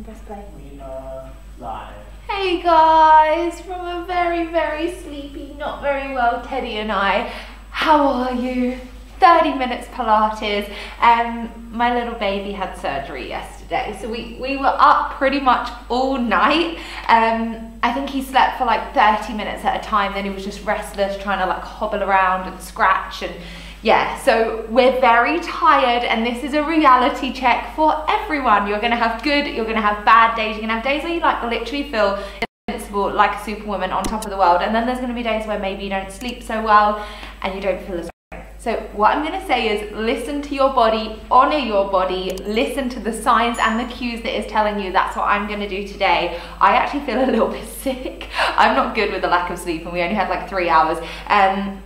Press play. We are live. Hey guys, from a very, very sleepy, not very well Teddy and I. How are you? 30 minutes Pilates. My little baby had surgery yesterday, so we were up pretty much all night. I think he slept for like 30 minutes at a time, then he was just restless, trying to like hobble around and scratch, and yeah, so we're very tired, and this is a reality check for everyone. You're gonna have good, you're gonna have bad days, you're gonna have days where you like literally feel invincible, like a superwoman on top of the world, and then there's gonna be days where maybe you don't sleep so well and you don't feel as great. So what I'm gonna say is listen to your body, honor your body, listen to the signs and the cues that is telling you. That's what I'm gonna do today. I actually feel a little bit sick. I'm not good with the lack of sleep, and we only had like 3 hours.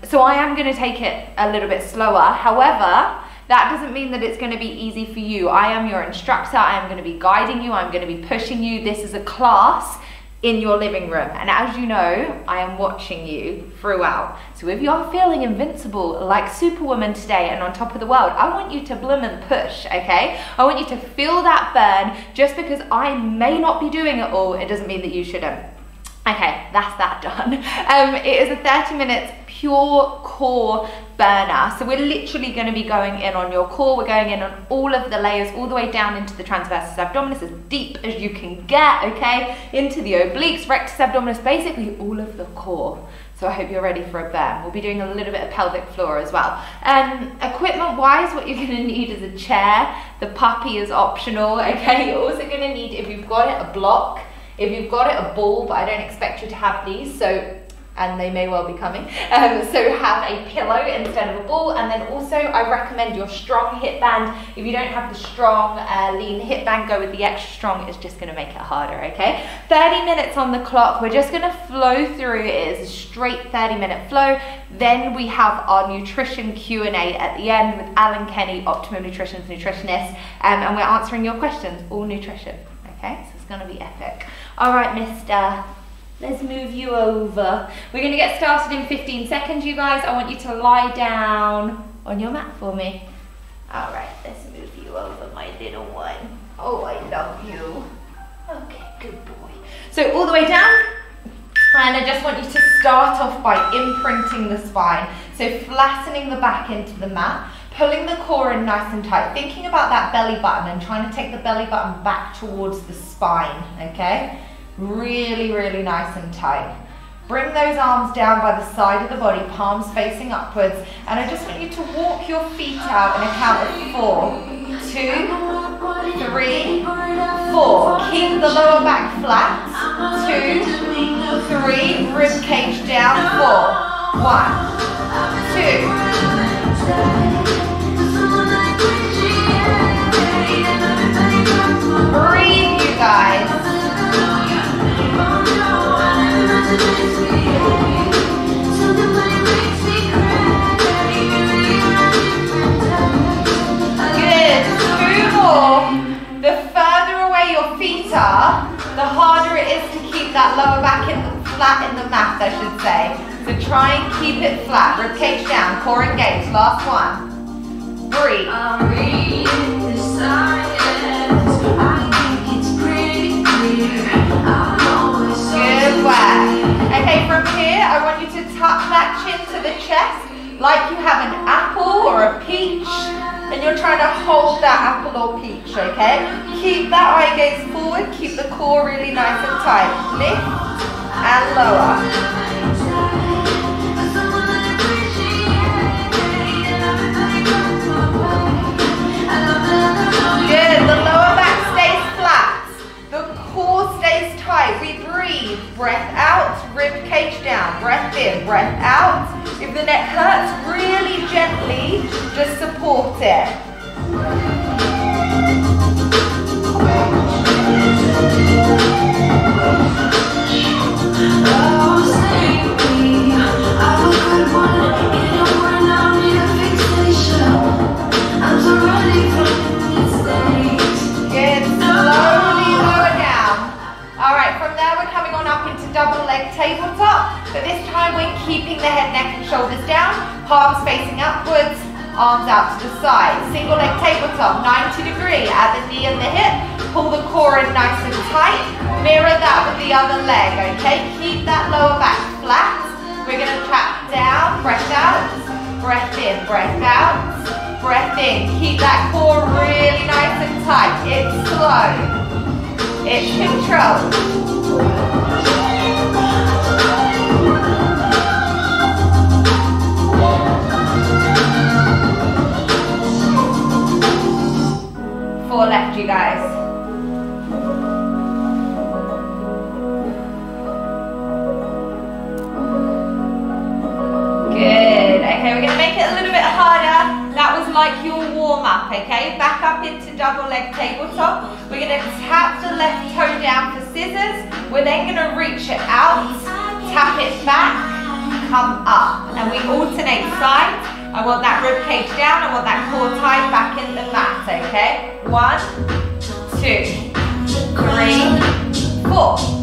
So I am gonna take it a little bit slower. However, that doesn't mean that it's gonna be easy for you. I am your instructor, I am gonna be guiding you, I'm gonna be pushing you. This is a class in your living room, and as you know, I am watching you throughout. So if you're feeling invincible like superwoman today and on top of the world, I want you to bloomin' push, okay? I want you to feel that burn. Just because I may not be doing it all, it doesn't mean that you shouldn't. Okay, that's that done. It is a 30 minutes pure core burner. So we're literally going to be going in on your core. We're going in on all of the layers, all the way down into the transversus abdominis, as deep as you can get, okay? Into the obliques, rectus abdominis, basically all of the core. So I hope you're ready for a burn. We'll be doing a little bit of pelvic floor as well. Equipment-wise, what you're going to need is a chair. The puppy is optional, okay? You're also going to need, if you've got it, a block. If you've got it, a ball, but I don't expect you to have these, so, and they may well be coming. So have a pillow instead of a ball, and then also I recommend your strong hip band. If you don't have the strong lean hip band, go with the extra strong. It's just gonna make it harder, okay? 30 minutes on the clock. We're just gonna flow through. It is a straight 30-minute flow. Then we have our nutrition Q&A at the end with Alan Kenny, Optimum Nutrition's nutritionist, and we're answering your questions, all nutrition, okay? So it's gonna be epic. All right, mister, let's move you over. We're gonna get started in 15 seconds, you guys. I want you to lie down on your mat for me. All right, let's move you over, my little one. Oh, I love you. Okay, good boy. So all the way down, and I just want you to start off by imprinting the spine. So flattening the back into the mat, pulling the core in nice and tight, thinking about that belly button and trying to take the belly button back towards the spine, okay? Really, really nice and tight. Bring those arms down by the side of the body, palms facing upwards, and I just want you to walk your feet out in a count of 4, 2, 3, 4. Keep the lower back flat. 2, 3, rib cage down. 4, 1, 2. Breathe, you guys. Good. 2 more. The further away your feet are, the harder it is to keep that lower back flat in the mat, I should say. So try and keep it flat. Rib cage down, core engaged. Last one. Breathe. Good work. Okay, from here, I want you to tuck that chin to the chest like you have an apple or a peach, and you're trying to hold that apple or peach, okay? Keep that eye gaze forward, keep the core really nice and tight. Lift and lower. Good, the lower back stays flat. The core stays tight. We breathe. Breath out, rib cage down. Breath in, breath out. If the neck hurts, really gently just support it. Good, slowly lower down. All right, from there we're coming on up into double leg tabletop, but this time we're keeping the head, neck and shoulders down, palms facing upwards, arms out to the side. Single leg tabletop, 90 degree at the knee and the hip. Pull the core in nice and tight, mirror that with the other leg, okay? Keep that lower back flat. We're gonna tap down, breath out, breath in, breath out, breath in. Keep that core really nice and tight. It's slow. It's controlled. 4 left, you guys. Good. Okay, we're going to make it a little bit harder. That was like your warm-up, okay? Back up into double leg tabletop. We're going to tap the left toe down for scissors. We're then going to reach it out, tap it back, come up. And we alternate sides. I want that rib cage down, I want that core tight back in the mat, okay? 1, 2, 3, 4.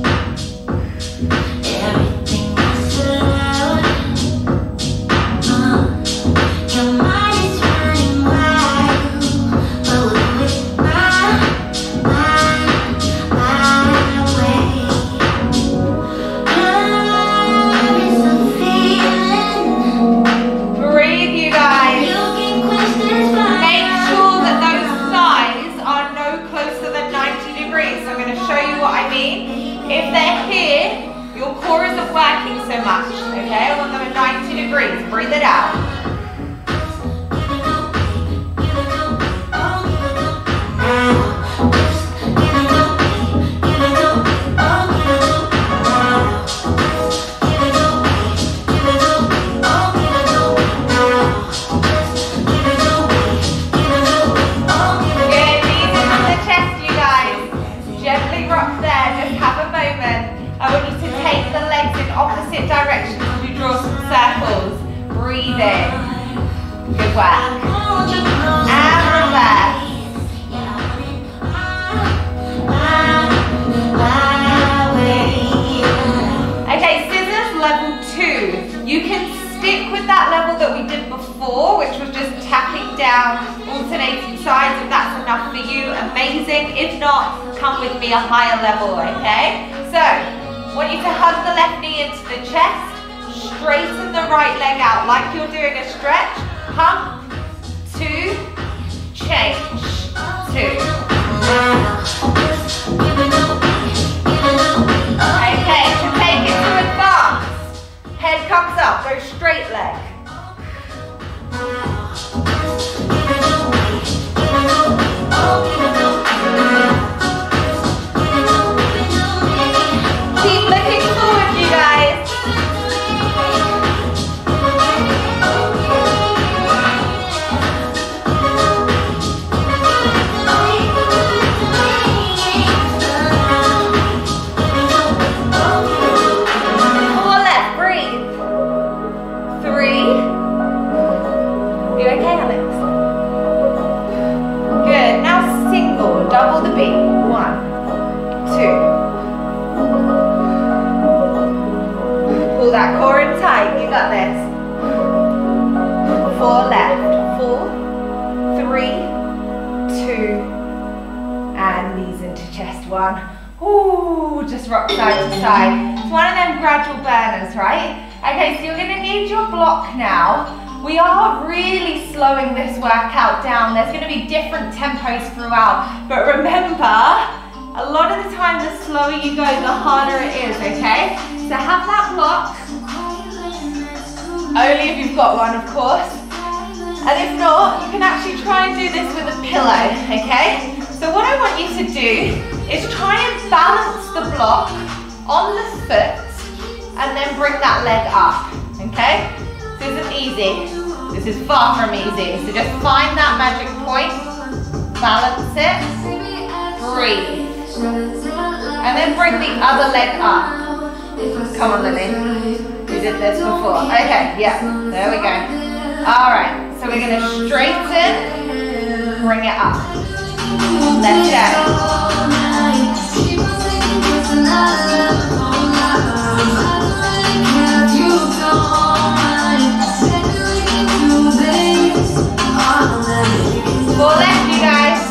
If they're here, your core isn't working so much, okay? I want them at 90 degrees. Breathe it out. Opposite directions as we draw some circles. Breathe in. Good work. And reverse. Okay, scissors level 2. You can stick with that level that we did before, which was just tapping down, alternating sides. If that's enough for you, amazing. If not, come with me a higher level, okay? So, I want you to hug the left knee into the chest, straighten the right leg out like you're doing a stretch. Pump, 2, change, 2. Okay, to take it to advance. Head comes up, go straight leg. Keep looking forward, you guys. Four left, breathe. 3. You okay, Alex? Good, now single, double the beat. 1, 2. Pull that core in tight, you got this. 4 left, 4, 3, 2, and knees into chest. 1. Ooh, just rock side to side. It's one of them gradual burners, right? Okay, so you're gonna need your block now. We are really slowing this workout down. There's gonna be different tempos throughout, but remember, a lot of the time, the slower you go, the harder it is, okay? So have that block, only if you've got one, of course. And if not, you can actually try and do this with a pillow, okay? So what I want you to do is try and balance the block on the foot and then bring that leg up, okay? This isn't easy. This is far from easy. So just find that magic point, balance it, breathe. And then bring the other leg up. Come on, Lily. You did this before. Okay, yeah, there we go. All right, so we're gonna straighten, bring it up. Let it out. Four left, you guys.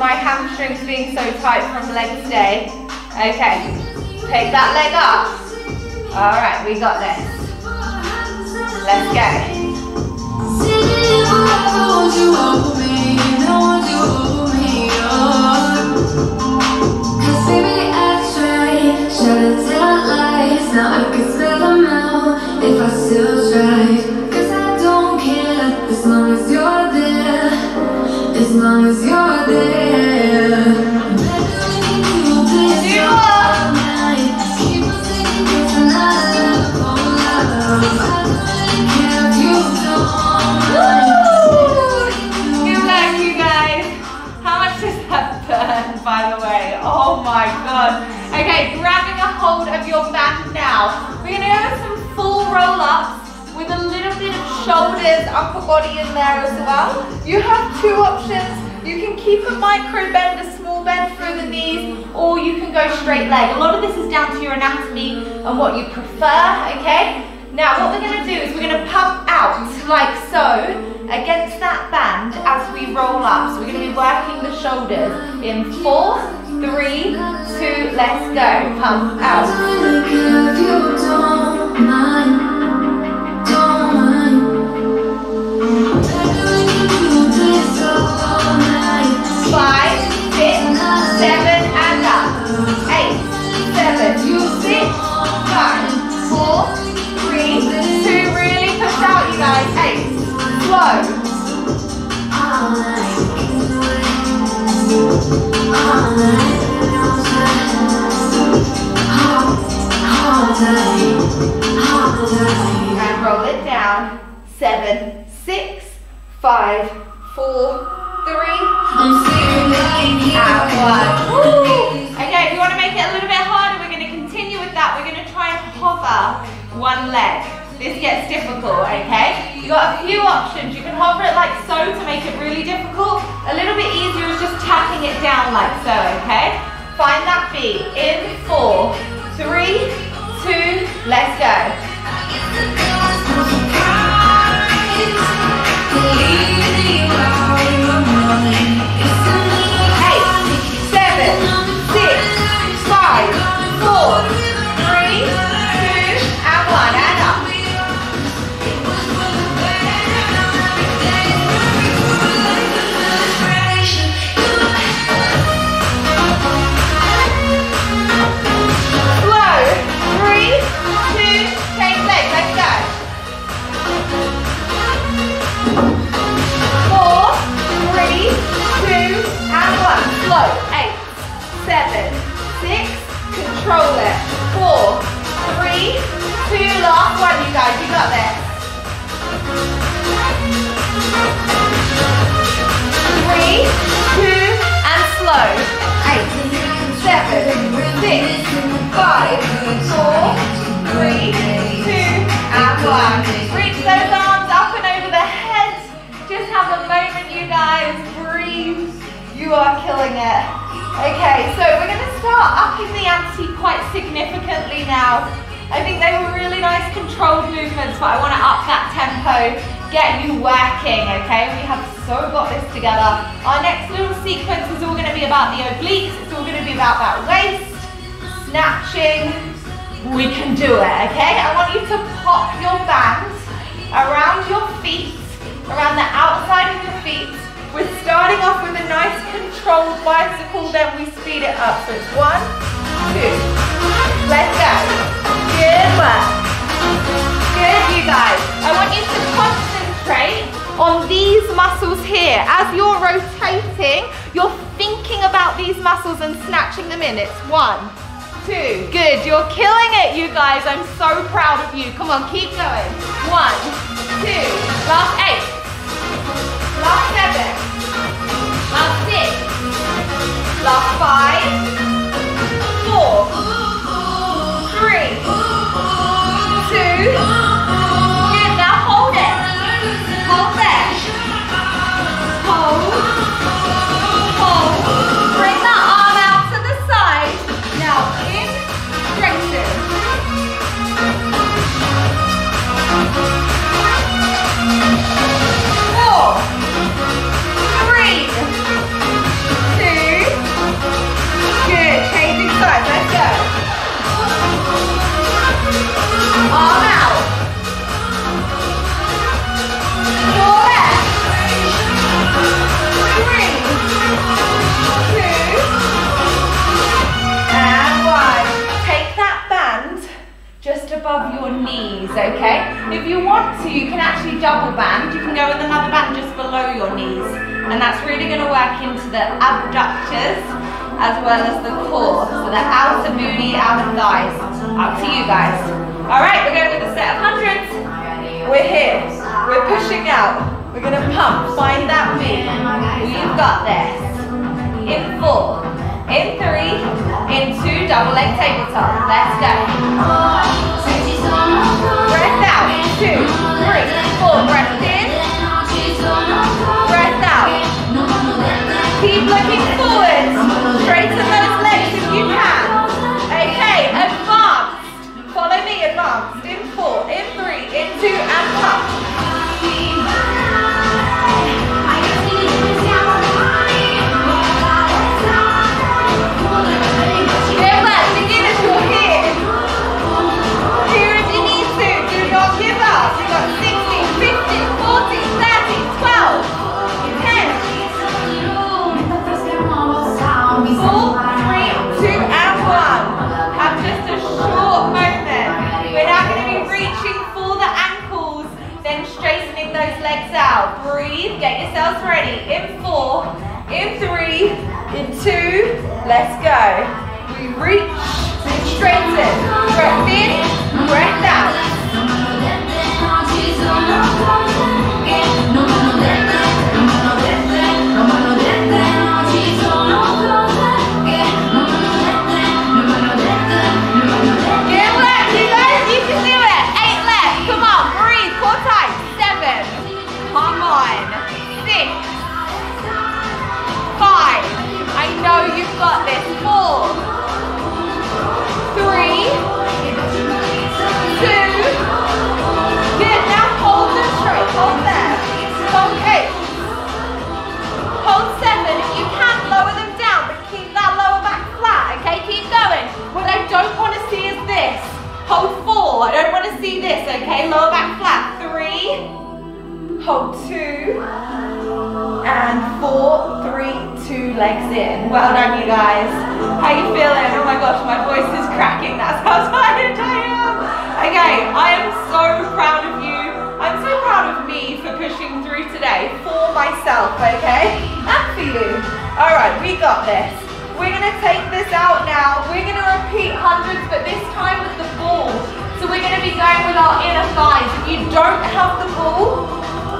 my hamstrings being so tight from leg day. Okay, take that leg up. All right, we got this. Let's go. Now I can spell them out if I still try. 'Cause I don't care as long as you're there. As long as you're there. Do more. Keep on singing 'cause I'm not love, oh love. I don't care if you don't. Good luck, you guys. How much does that burn, by the way? Oh my god. Okay, grabbing a hold of your band now. We're gonna go some full roll-ups with a little bit of shoulders, upper body in there as well. You have two options. You can keep a micro bend, a small bend through the knees, or you can go straight leg. A lot of this is down to your anatomy and what you prefer, okay? Now what we're gonna do is we're gonna pump out like so against that band as we roll up. So we're gonna be working the shoulders in 4, 3, 2, let's go. Pump out. 5, 6, 7, and up. 8, 7, 6, 5, 4, 3, 2, really push out, you guys. 8, slow. And roll it down. 7, 6, 5, 4, 3, and 1. Woo. Okay, if you want to make it a little bit harder, we're going to continue with that. We're going to try and hover one leg. This gets difficult, okay? You've got a few options. You can hover it like so to make it really difficult. A little bit easier is just tapping it down like so, okay? Find that beat. In 4, 3, 2, let's go. 7, 6, control it. 4, 3, 2, last one, you guys, you got this. 3, 2, and slow. 8, 7, 6, 5, 4, 3, 2, and 1. Reach those arms up and over the head. Just have a moment, you guys. Breathe. You are killing it. Okay, so we're going to start upping the ante quite significantly now. I think they were really nice controlled movements, but I want to up that tempo, get you working, okay? We have so got this together. Our next little sequence is all going to be about the obliques. It's all going to be about that waist, snatching. We can do it, okay? I want you to pop your band around your feet, around the outside of your feet. We're starting off with a nice controlled bicycle, then we speed it up. So it's 1, 2, let's go. Good work. Good, you guys. I want you to concentrate on these muscles here. As you're rotating, you're thinking about these muscles and snatching them in. It's 1, 2, good. You're killing it, you guys. I'm so proud of you. Come on, keep going. 1, 2, last 8. Last 7, last 6, last 5, 4, 3, 2, good, now hold it, hold there, hold, bring that arm out to the side, now in, straighten. above your knees, okay? If you want to, you can actually double band. You can go with another band just below your knees. And that's really gonna work into the abductors as well as the core. So the outer booty, outer thighs. Up to you guys. All right, we're going with a set of hundreds. We're here, we're pushing out. We're gonna pump, find that beat. We've got this. In 4, in 3, in 2, double leg tabletop. Let's go. Breath out, 2, 3, 4, breath in. Breath out. Keep looking forward. Straighten those legs if you can. Okay, advanced. Follow me, advanced. In 4, in 3, in 2, and pump. Good work, beginners, you're here. Here if you need to. Do not give up. You've got 16, 15, 14, 13, 12, 10, 4, 3, 2, and 1. Have just a short moment. We're now going to be reaching for the ankles, then straightening those legs out. Breathe, get yourselves ready. In 4, in 3, in 2, let's go. We reach, straighten. Breath in, breath out. You've got this. 4, 3, 2, good. Now hold them straight. Hold there. Hold 8. Hold 7. If you can, lower them down, but keep that lower back flat. Okay, keep going. What I don't want to see is this. Hold 4. I don't want to see this. Okay, lower back flat. 3. Hold 2. And 4, 3, 2, legs in. Well done, you guys. How you feeling? Oh my gosh, my voice is cracking. That's how tired I am. Okay, I am so proud of you. I'm so proud of me for pushing through today for myself, okay? And for you. All right, we got this. We're gonna take this out now. We're gonna repeat hundreds, but this time with the ball. So we're gonna be going with our inner thighs. If you don't have the ball,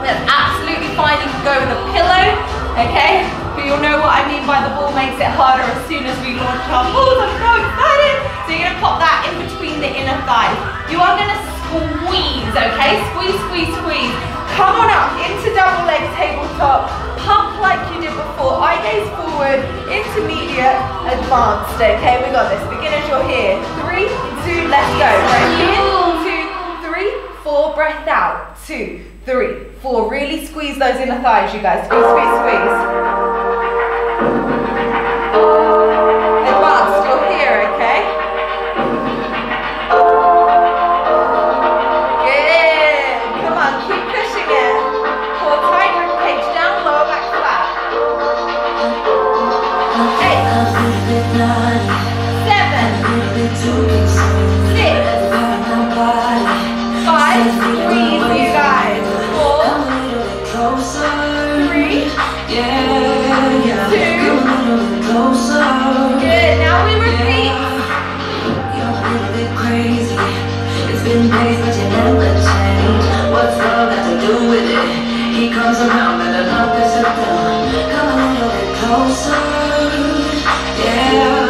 that's absolutely fine. You can go with a pillow, okay? But you'll know what I mean by the ball makes it harder as soon as we launch our balls. I'm so excited. So you're gonna pop that in between the inner thighs. You are gonna squeeze, okay? Squeeze, squeeze, squeeze. Come on up into double leg tabletop. Pump like you did before. Eye gaze forward, intermediate, advanced, okay? We got this. Beginners, you're here. 3, 2, let's go. Breath in, 2, 3, 4, breath out. 2, 3, 4. Really squeeze those inner thighs, you guys. Squeeze, squeeze, squeeze. Advanced, you're here, okay? Good. Come on, keep pushing it. Hold tight, rib cage down, lower back flat. 8, 7, 6, 5, breathe, you guys. 4, 3, 2, good. Now we repeat. Crazy. It's been days, but you never change. What's love got to do with it? He comes around, but enough to sit down. Come a little bit closer. Yeah.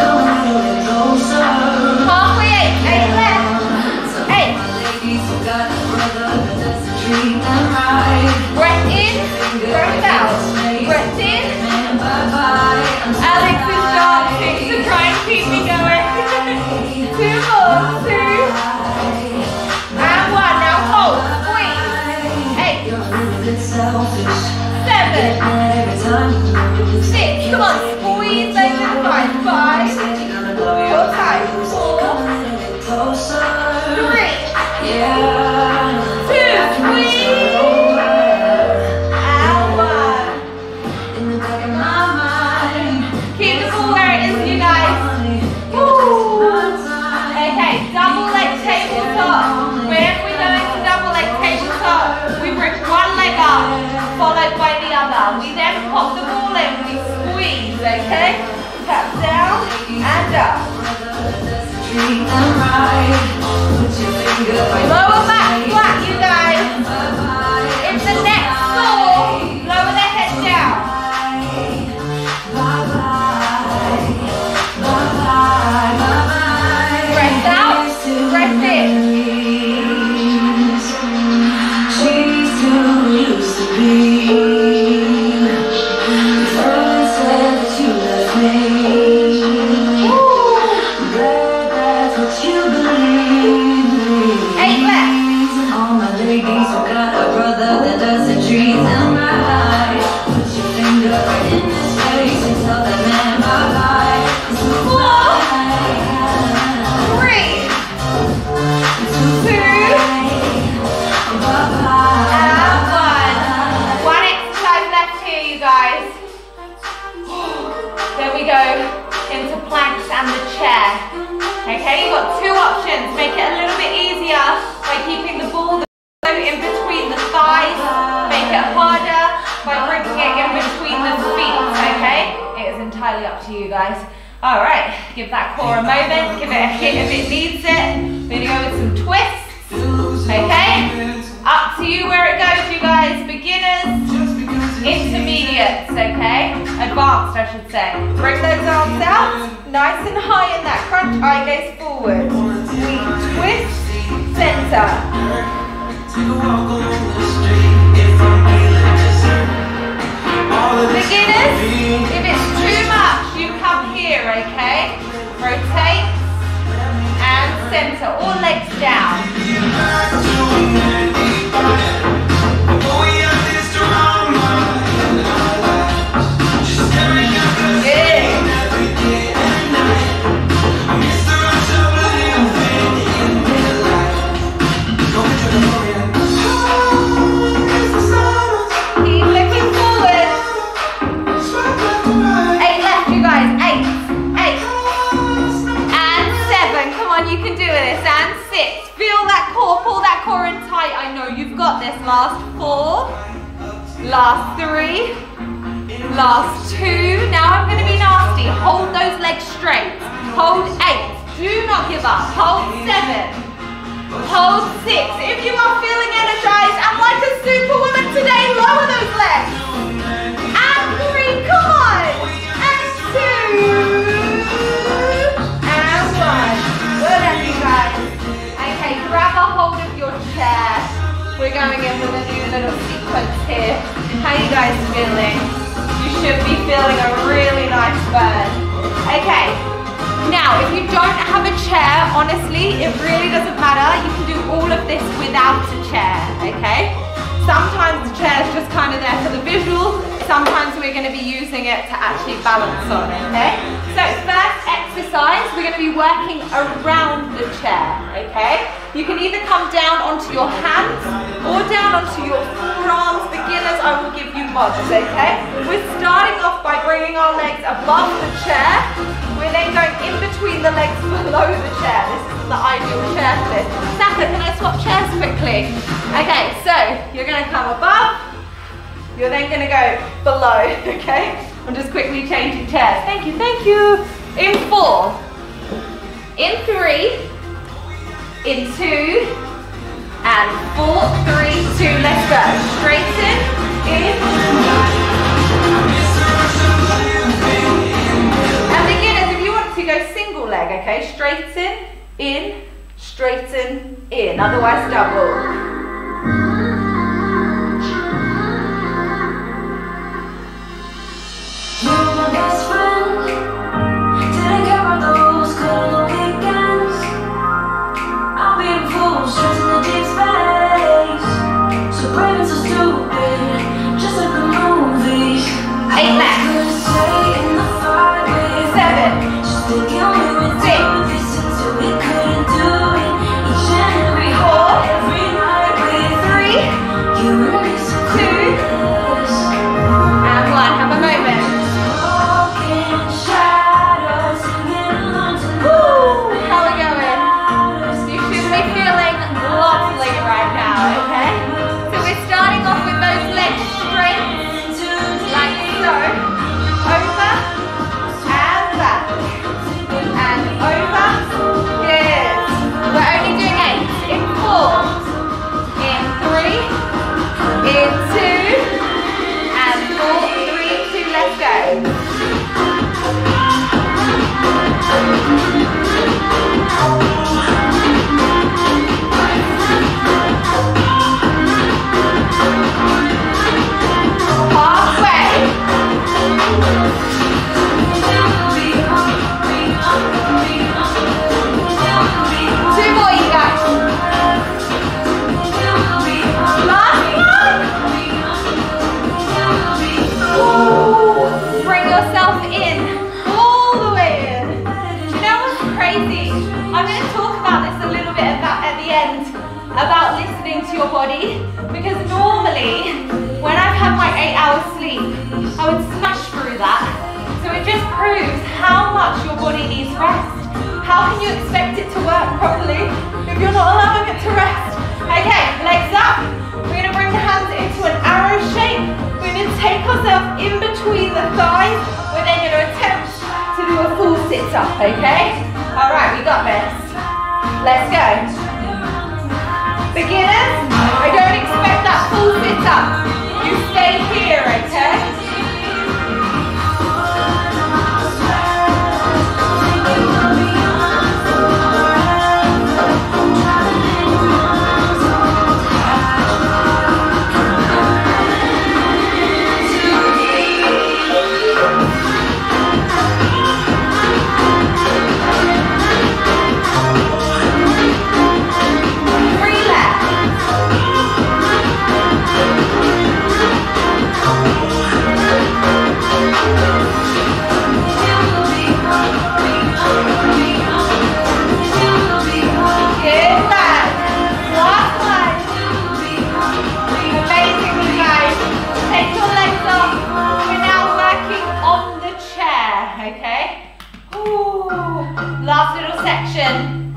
Come a little bit closer. Halfway, 8 left. 8. Ladies who got a brother that doesn't treat them right. Breath in, breath out. Breath in. Alex is dancing to try and keep me going. 2 more, 2. And 1. Now hold, squeeze. 8. 7. 6. Come on, squeeze those in the 5. 5. You're tight. 4. 3. 2. Squeeze. And 1. Keep the ball where it is, you guys. Woo. Okay, double leg the trees and ride. Put your finger in his face and tell that man bye-bye. It's a fly. 3, 2, and 1. One exercise left here, you guys. Then we go into planks and the chair. Okay, you've got 2 options. Make it a little bit easier by keeping the ball in between the thighs. Make it harder by bringing it in between the feet, okay? It is entirely up to you guys. All right, give that core a moment. Give it a hit if it needs it. We're gonna go with some twists, okay? Up to you where it goes, you guys. Beginners, intermediates, okay? Advanced, I should say. Bring those arms out, nice and high in that crunch, eye gaze forward. We twist, center. Beginners, if it's too much, you come here, okay? Rotate and center, or legs down. I know you've got this. Last 4, last 3, last 2. Now I'm going to be nasty. Hold those legs straight. Hold 8. Do not give up. Hold 7. Hold 6. If you are feeling energized and like a superwoman today, lower those legs. And 3. Come on. And 2. And 1. Good at you guys. Okay, grab a hold of your chair. We're going in with a new little sequence here. How are you guys feeling? You should be feeling a really nice burn. Okay, now if you don't have a chair, honestly, it really doesn't matter. You can do all of this without a chair, okay? Sometimes the chair is just kind of there for the visual. Sometimes we're going to be using it to actually balance on, okay? So first exercise, we're going to be working around the chair, okay? You can either come down onto your hands or down onto your forearms. Beginners, I will give you mods, okay? We're starting off by bringing our legs above the chair. We're then going in between the legs below the chair. This is the ideal chair for this. Saka, can I swap chairs quickly? Okay, so you're going to come above. You're then going to go below, okay? I'm just quickly changing chairs. Thank you, thank you. In 4, in 3, in 2, and 4, 3, 2. Let's go. Straighten, in. And beginners, if you want to go single leg, okay? Straighten, in. Otherwise double. You're my best friend. Didn't care about those cold weekends. I'll be a fool, stressing the deep space. So brave and so stupid, just like the movies. 8 left. 7. Just thinking we would do this until we couldn't do it. Each and every 4. every night. much your body needs rest. How can you expect it to work properly if you're not allowing it to rest? Okay, legs up. We're going to bring the hands into an arrow shape. We're going to take ourselves in between the thighs. We're then going to attempt to do a full sit-up, okay? All right, we got this. Let's go. Beginners, I don't expect that full sit-up. You stay here, okay?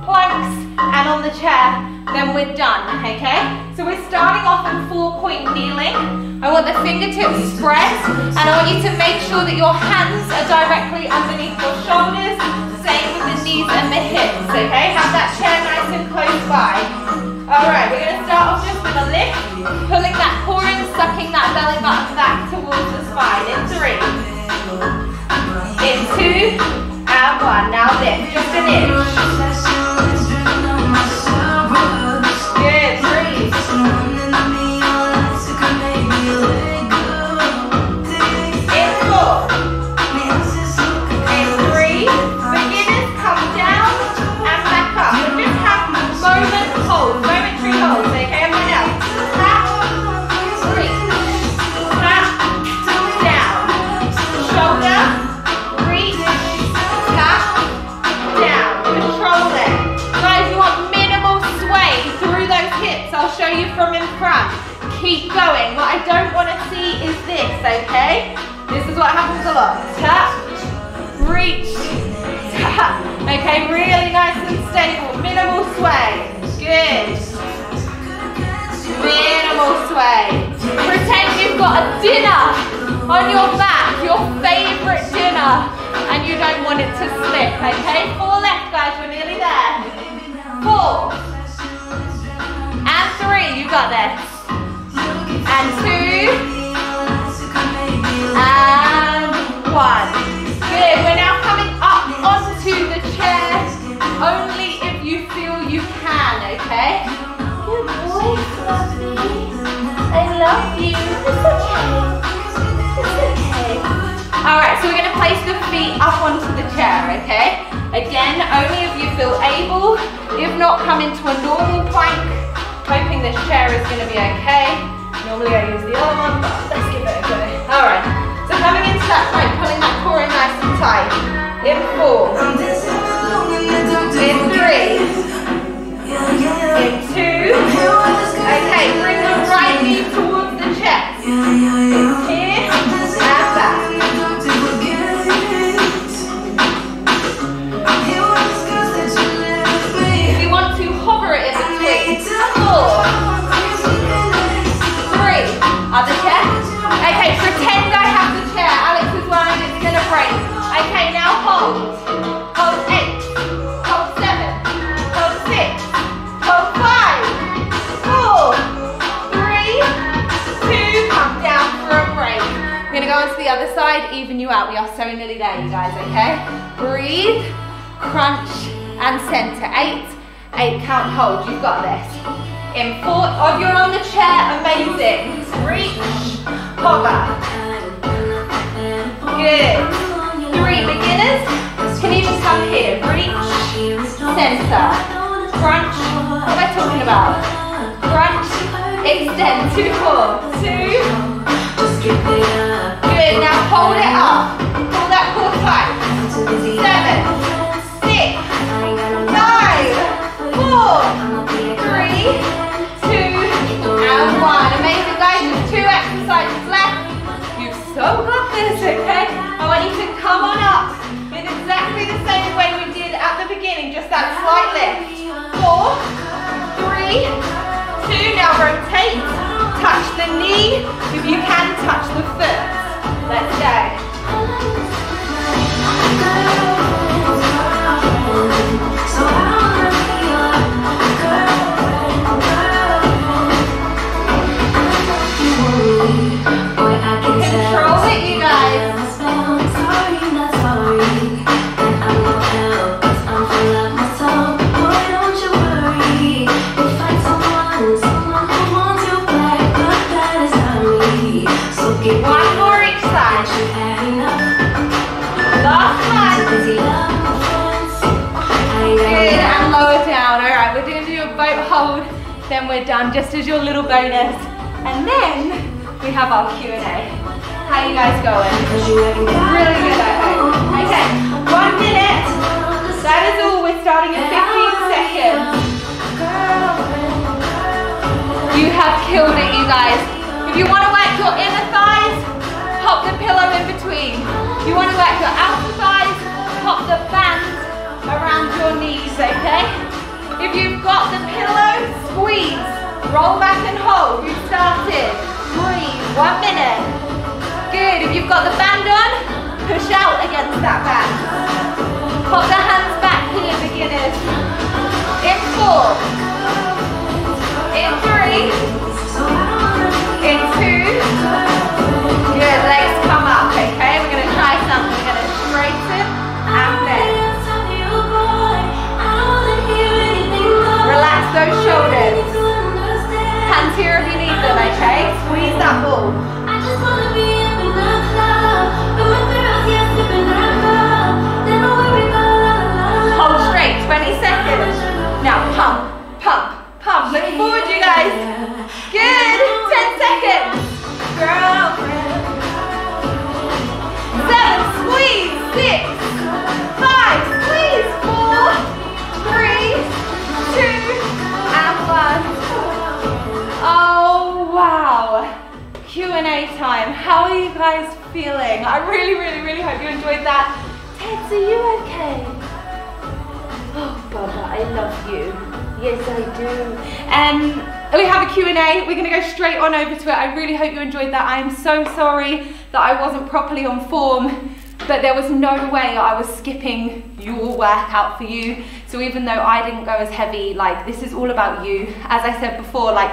Planks and on the chair, then we're done, okay? So we're starting off in 4-point kneeling. I want the fingertips spread, and I want you to make sure that your hands are directly underneath your shoulders, same with the knees and the hips, okay? Have that chair nice and close by. Alright, we're going to start off just with a lift, pulling that core in, sucking that belly button back towards the spine. In 3, in 2, and 1. Now lift, just an inch. Good, breathe. In 4, in 3. Beginners, come down and back up. And just have momentary holds, okay? Everyone else. Tap, reach, tap, down. Shoulder, reach, tap, down. Control it. Guys, you want minimal sway through those hips. I'll show you from in front. Keep going. What I don't want to see is this, okay? This is what happens a lot. Tap, reach, tap. Okay, really nice and stable. Minimal sway. Good. Minimal sway. Pretend you've got a dinner on your back, your favorite dinner, and you don't want it to slip, okay? 4 left, guys, we're nearly there. 4. And 3, you got this. And 2. And 1. Good, we're now coming up onto the chair, only if you feel you can, okay? Good boy, lovely. I love you. It's okay. It's okay. Alright, so we're going to place the feet up onto the chair, okay? Again, only if you feel able. If not, come into a normal plank, hoping this chair is going to be okay. Normally I use the other one, but let's give it a go. Alright, so coming into that plank, pulling that core in nice and tight. In 4. In 3. In 2. Okay, bring the right knee towards the chest. It's here and back. If you want to hover it in between. 4. 3. Other chair. Okay, pretend I have the chair. Alex is lying, it's going to break. Okay, now hold. Hold 8. Hold 7. Hold 6. Hold 5. 4. 3. 2. Come down for a break. We're going to go on to the other side, even you out. We are so nearly there, you guys, okay? Breathe, crunch, and center. 8. 8 count hold. You've got this. In 4. Oh, you're on the chair. Amazing. Reach. Hover. Good. 3 beginners. Can you just come here? Reach. Center. Crunch. What am I talking about? Crunch. Extend. 2 more. 2. Good. Now hold it up. Pull that core tight. 7. 6. 5. 4. 3. 2 and 1. Amazing, guys. There's 2 exercises left. You've so got this, okay? I want you to come on up in exactly the knee, if you can, touch the foot. Let's go. Control it, you guys. One more each side. Last one. Good, and lower down. Alright, we're going to do a boat hold, then we're done, just as your little bonus. And then we have our Q&A. How you guys going? Really good, I hope. Okay, 1 minute. That is all. We're starting in 15 seconds. You have killed it, you guys. If you want to work your inner thighs, pop the pillow in between. If you want to work your outer thighs, pop the band around your knees, okay? If you've got the pillow, squeeze. Roll back and hold. You started. Breathe. 1 minute. Good. If you've got the band on, push out against that band. Pop the hands back here, beginners. In 4. In 3. In 2. Good. Legs come up, okay? We're going to try something. We're going to straighten and bend. Relax those shoulders. Hands here if you need them, okay? Squeeze that ball. Hold straight, 20 seconds. Now pump, pump, pump. Look forward, you guys. Good, 10 seconds. Girlfriend. 7, squeeze, 6, 5, squeeze, 4, 3, 2, and 1. Oh wow, Q&A time. How are you guys feeling? I really hope you enjoyed that. Teds, are you okay? Oh Baba, I love you. Yes, I do. We have a Q&A. We're gonna go straight on over to it. I really hope you enjoyed that. I am so sorry that I wasn't properly on form, but there was no way I was skipping your workout for you. So even though I didn't go as heavy, like, this is all about you. As I said before, like,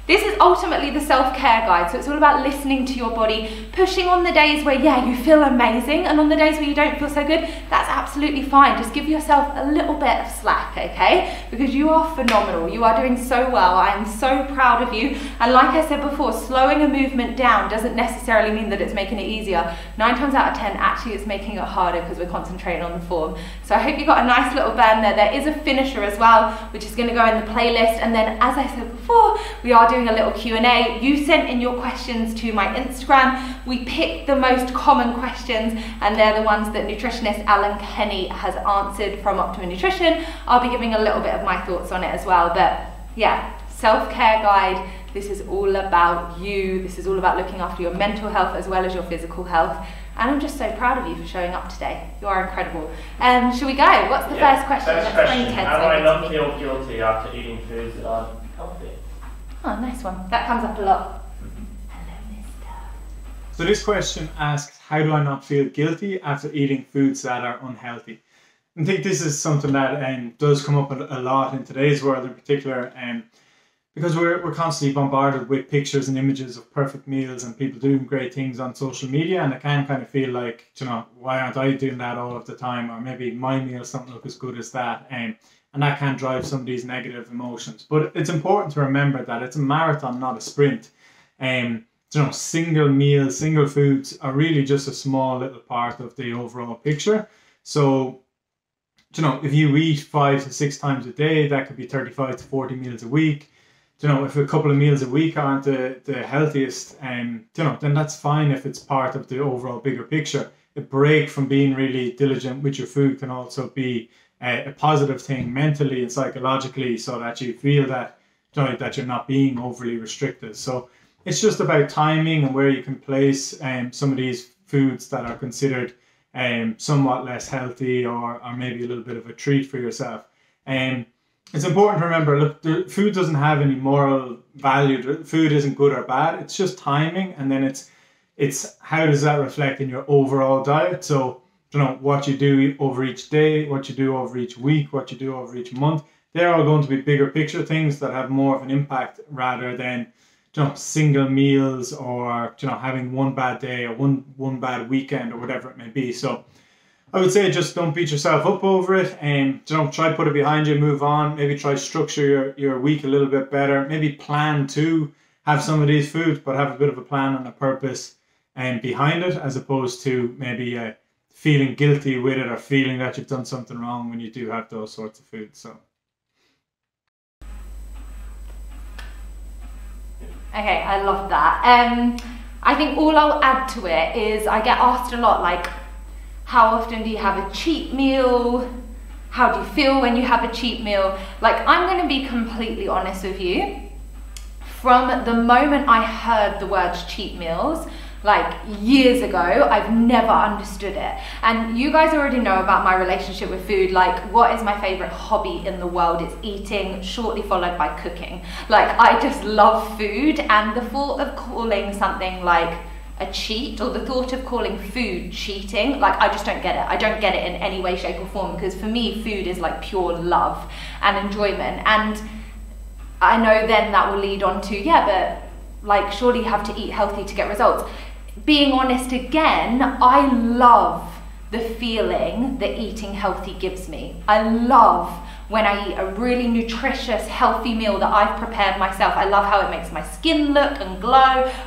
this is ultimately the self-care guide, so it's all about listening to your body, pushing on the days where, yeah, you feel amazing, and on the days where you don't feel so good, that's absolutely fine. Just give yourself a little bit of slack, okay? Because you are phenomenal. You are doing so well. I am so proud of you. And like I said before, slowing a movement down doesn't necessarily mean that it's making it easier. 9 times out of 10, actually, it's making it harder because we're concentrating on the form. So I hope you got a nice little burn there. There is a finisher as well, which is going to go in the playlist. And then, as I said before, we are doing a little Q&A. You sent in your questions to my Instagram. We picked the most common questions, and they're the ones that nutritionist Alan Kenny has answered from Optimum Nutrition. I'll be giving a little bit of my thoughts on it as well, but yeah, self-care guide. This is all about you. This is all about looking after your mental health as well as your physical health. And I'm just so proud of you for showing up today. You are incredible. Shall we go? What's the first question? First question, how do I not feel guilty after eating foods that aren't healthy? Oh, nice one. That comes up a lot. Hello, mister. So this question asks, how do I not feel guilty after eating foods that are unhealthy? I think this is something that does come up a lot in today's world in particular, because we're constantly bombarded with pictures and images of perfect meals and people doing great things on social media, and it can kind of feel like, you know, why aren't I doing that all of the time, or maybe my meals don't look as good as that, and that can drive some of these negative emotions. But it's important to remember that it's a marathon, not a sprint. You know, single meals, single foods are really just a small little part of the overall picture. So, you know, if you eat 5 to 6 times a day, that could be 35 to 40 meals a week. You know, if a couple of meals a week aren't the healthiest, you know, then that's fine if it's part of the overall bigger picture. A break from being really diligent with your food can also be a positive thing mentally and psychologically, so that you feel that, you know, that you're not being overly restricted. So it's just about timing and where you can place some of these foods that are considered somewhat less healthy, or maybe a little bit of a treat for yourself. it's important to remember, look, the food doesn't have any moral value. Food isn't good or bad. It's just timing, and then it's how does that reflect in your overall diet. So, you know, what you do over each day, what you do over each week, what you do over each month, they're all going to be bigger picture things that have more of an impact rather than, you know, single meals or, you know, having one bad day or one bad weekend or whatever it may be. So I would say just don't beat yourself up over it, and you know, try to put it behind you, move on. Maybe try structure your week a little bit better. Maybe plan to have some of these foods, but have a bit of a plan and a purpose and behind it, as opposed to maybe feeling guilty with it or feeling that you've done something wrong when you do have those sorts of foods. So. Okay, I love that. I think all I'll add to it is I get asked a lot, like, how often do you have a cheat meal? How do you feel when you have a cheat meal? Like, I'm going to be completely honest with you. From the moment I heard the words cheat meals, like years ago, I've never understood it. And you guys already know about my relationship with food. Like, what is my favorite hobby in the world? It's eating, shortly followed by cooking. Like, I just love food, and the thought of calling something like a cheat, or the thought of calling food cheating, like, I just don't get it. I don't get it in any way, shape or form, because for me, food is like pure love and enjoyment. And I know then that will lead on to, yeah, but like, surely you have to eat healthy to get results. Being honest again, I love the feeling that eating healthy gives me. I love when I eat a really nutritious, healthy meal that I've prepared myself. I love how it makes my skin look and glow.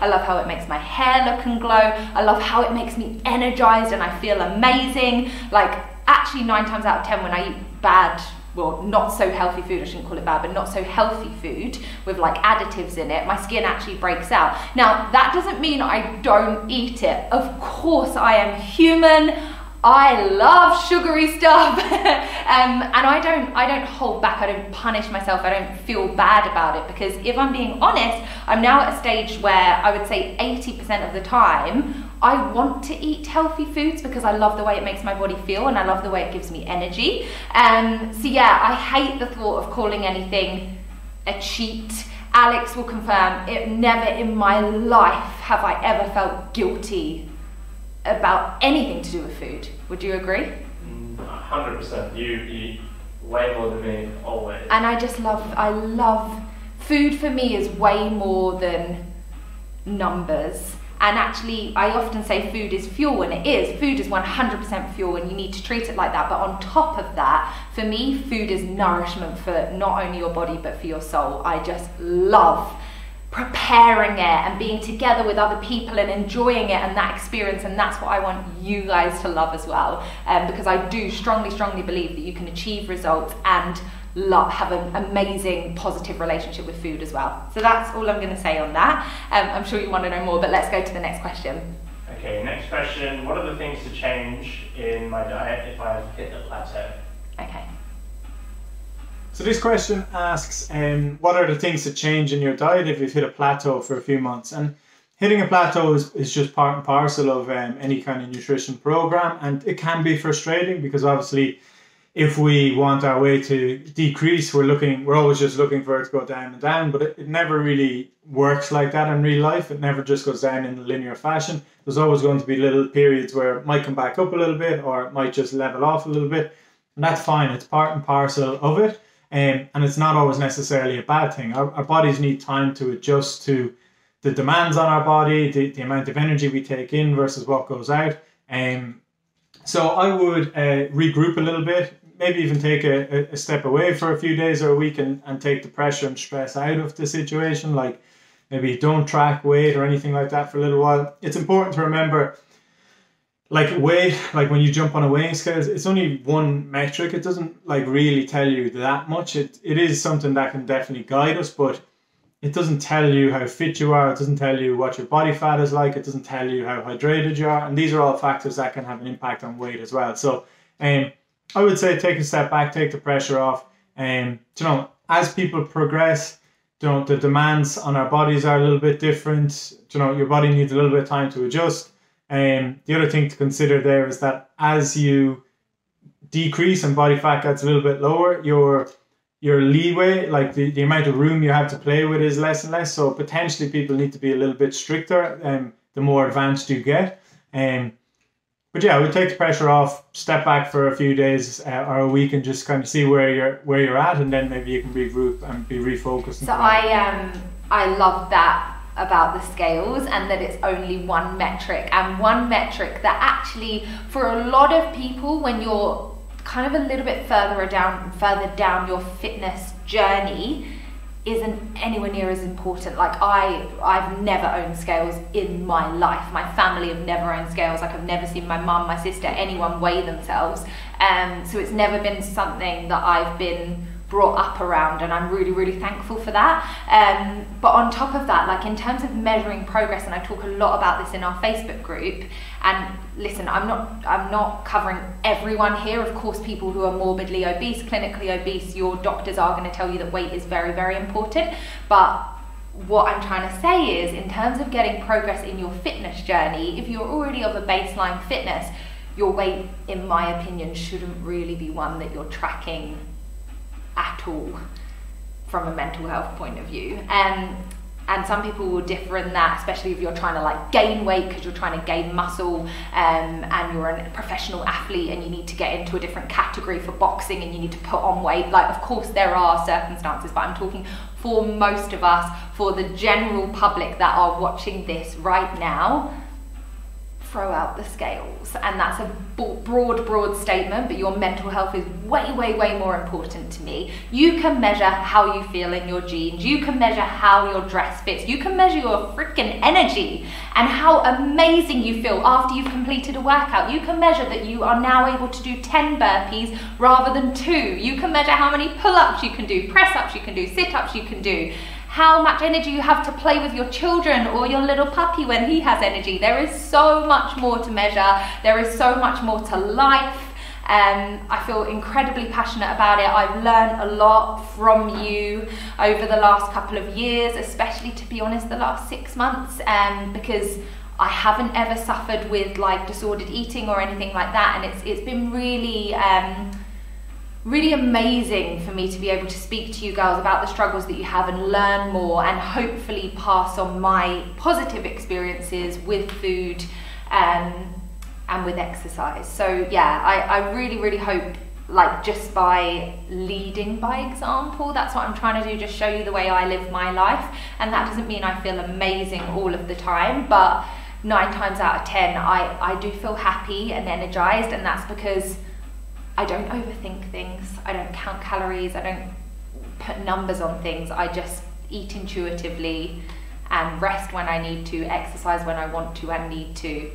I love how it makes my hair look and glow. I love how it makes me energized and I feel amazing. Like, actually 9 times out of 10 when I eat bad, well, not so healthy food, I shouldn't call it bad, but not so healthy food with like additives in it, my skin actually breaks out. Now, that doesn't mean I don't eat it. Of course, I am human. I love sugary stuff. And I don't hold back. I don't punish myself. I don't feel bad about it, because if I'm being honest, I'm now at a stage where I would say 80% of the time I want to eat healthy foods because I love the way it makes my body feel and I love the way it gives me energy. So yeah, I hate the thought of calling anything a cheat. Alex will confirm, it never in my life have I ever felt guilty about anything to do with food. Would you agree? 100%. You eat way more than me, always. And I love food. For me is way more than numbers. And actually, I often say food is fuel, and it is. Food is 100% fuel, and you need to treat it like that. But on top of that, for me, food is nourishment for not only your body, but for your soul. I just love preparing it and being together with other people and enjoying it and that experience, and that's what I want you guys to love as well, because I do strongly believe that you can achieve results and have an amazing positive relationship with food as well. So that's all I'm going to say on that. I'm sure you want to know more, but let's go to the next question. Okay, next question. What are the things to change in my diet if I've hit a plateau? Okay. So this question asks, what are the things to change in your diet if you've hit a plateau for a few months? And hitting a plateau is just part and parcel of any kind of nutrition program, and it can be frustrating because obviously if we want our weight to decrease, we're always just looking for it to go down and down, but it never really works like that in real life. It never just goes down in a linear fashion. There's always going to be little periods where it might come back up a little bit or it might just level off a little bit, and that's fine. It's part and parcel of it. And it's not always necessarily a bad thing. Our bodies need time to adjust to the demands on our body, the amount of energy we take in versus what goes out. So I would regroup a little bit, maybe even take a step away for a few days or a week and take the pressure and stress out of the situation. Like, maybe don't track weight or anything like that for a little while. It's important to remember, like, weight, like when you jump on a weighing scale, it's only one metric. It doesn't like really tell you that much. It is something that can definitely guide us, but it doesn't tell you how fit you are. It doesn't tell you what your body fat is like. It doesn't tell you how hydrated you are. And these are all factors that can have an impact on weight as well. So I would say take a step back, take the pressure off. As people progress, the demands on our bodies are a little bit different. Your body needs a little bit of time to adjust. The other thing to consider there is that as you decrease and body fat gets a little bit lower, your your leeway, like the amount of room you have to play with is less and less. So potentially people need to be a little bit stricter the more advanced you get. But yeah, I would take the pressure off, step back for a few days or a week and just kind of see where you're at, and then maybe you can regroup and be refocused. So I love that about the scales, and that it's only one metric, and one metric that actually for a lot of people, when you're kind of a little bit further down your fitness journey, isn't anywhere near as important. Like I've never owned scales in my life. My family have never owned scales. Like I've never seen my mum, my sister, anyone weigh themselves. So it's never been something that I've been brought up around, and I'm really, really thankful for that. But on top of that, like in terms of measuring progress, and I talk a lot about this in our Facebook group, and listen, I'm not covering everyone here. Of course, people who are morbidly obese, clinically obese, your doctors are going to tell you that weight is very, very important. But what I'm trying to say is, in terms of getting progress in your fitness journey, if you're already of a baseline fitness, your weight, in my opinion, shouldn't really be one that you're tracking at all from a mental health point of view. And some people will differ in that, especially if you're trying to like gain weight because you're trying to gain muscle, and you're a professional athlete and you need to get into a different category for boxing and you need to put on weight. Like, of course there are circumstances, but I'm talking for most of us, for the general public that are watching this right now, throw out the scales. And that's a broad statement, but your mental health is way, way, way more important to me. You can measure how you feel in your jeans. You can measure how your dress fits. You can measure your freaking energy and how amazing you feel after you've completed a workout. You can measure that you are now able to do 10 burpees rather than 2. You can measure how many pull-ups you can do, press-ups you can do, sit-ups you can do, how much energy you have to play with your children or your little puppy when he has energy. There is so much more to measure. There is so much more to life. I feel incredibly passionate about it. I've learned a lot from you over the last couple of years, especially, to be honest, the last 6 months, because I haven't ever suffered with like disordered eating or anything like that, and it's been really really amazing for me to be able to speak to you girls about the struggles that you have and learn more, and hopefully pass on my positive experiences with food and with exercise. So yeah, I really, really hope, like, just by leading by example, that's what I'm trying to do, just show you the way I live my life. And that doesn't mean I feel amazing all of the time, but 9 times out of 10 I do feel happy and energized, and that's because I don't overthink things, I don't count calories, I don't put numbers on things. I just eat intuitively and rest when I need to, exercise when I want to and need to,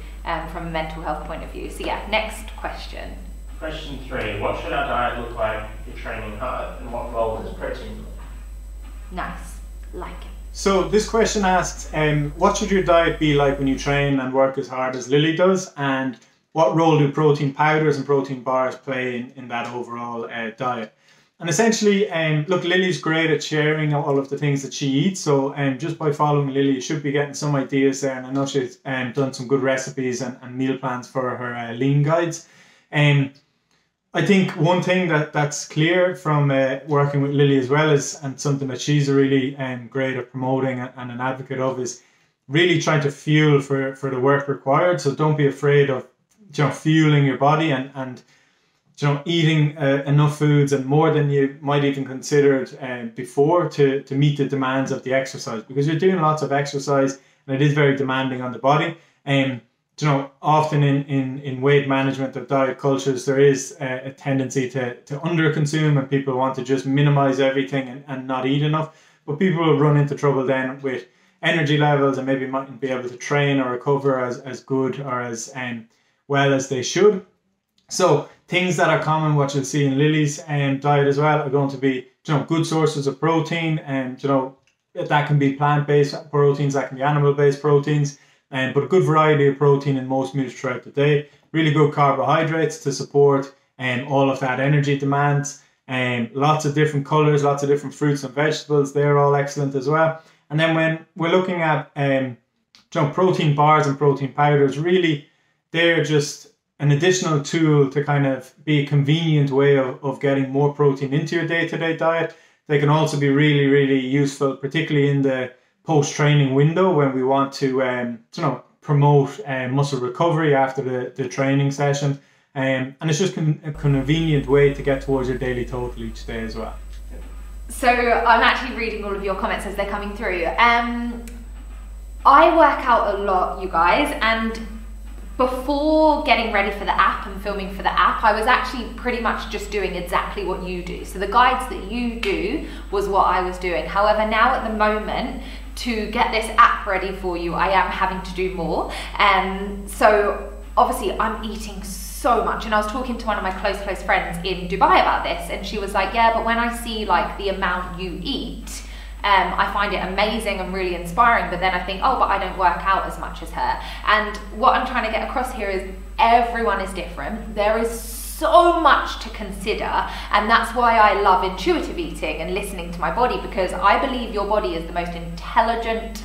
from a mental health point of view. So yeah, next question. Question 3, what should our diet look like if you're training hard, and what role does protein play? Nice, like it. So this question asks, what should your diet be like when you train and work as hard as Lilly does, and what role do protein powders and protein bars play in that overall diet? And essentially, look, Lily's great at sharing all of the things that she eats. So just by following Lilly, you should be getting some ideas there. And I know she's done some good recipes and meal plans for her lean guides. I think one thing that's clear from working with Lilly as well is, and something that she's really great at promoting and an advocate of, is really trying to fuel for the work required. So don't be afraid of fueling your body and eating enough foods and more than you might even considered before to meet the demands of the exercise, because you're doing lots of exercise and it is very demanding on the body. Often in weight management of diet cultures, there is a tendency to under consume, and people want to just minimize everything and not eat enough. But people will run into trouble then with energy levels and maybe mightn't be able to train or recover as good or as well as they should. So things that are common, what you'll see in Lily's diet as well, are going to be good sources of protein, and that can be plant-based proteins, that can be animal-based proteins, but a good variety of protein in most meals throughout the day. Really good carbohydrates to support all of that energy demands, lots of different colors, lots of different fruits and vegetables, they're all excellent as well. And then when we're looking at protein bars and protein powders, really they're just an additional tool to kind of be a convenient way of getting more protein into your day-to-day diet. They can also be really, really useful, particularly in the post-training window when we want to promote muscle recovery after the training session. And it's just a convenient way to get towards your daily total each day as well. So I'm actually reading all of your comments as they're coming through. I work out a lot, you guys, and before getting ready for the app and filming for the app, I was actually pretty much just doing exactly what you do. So the guides that you do was what I was doing. However, now at the moment, to get this app ready for you, I am having to do more. So obviously I'm eating so much, and I was talking to one of my close friends in Dubai about this, and she was like, yeah, but when I see like the amount you eat, I find it amazing and really inspiring, but then I think, oh, but I don't work out as much as her. And what I'm trying to get across here is everyone is different. There is so much to consider, and that's why I love intuitive eating and listening to my body, because I believe your body is the most intelligent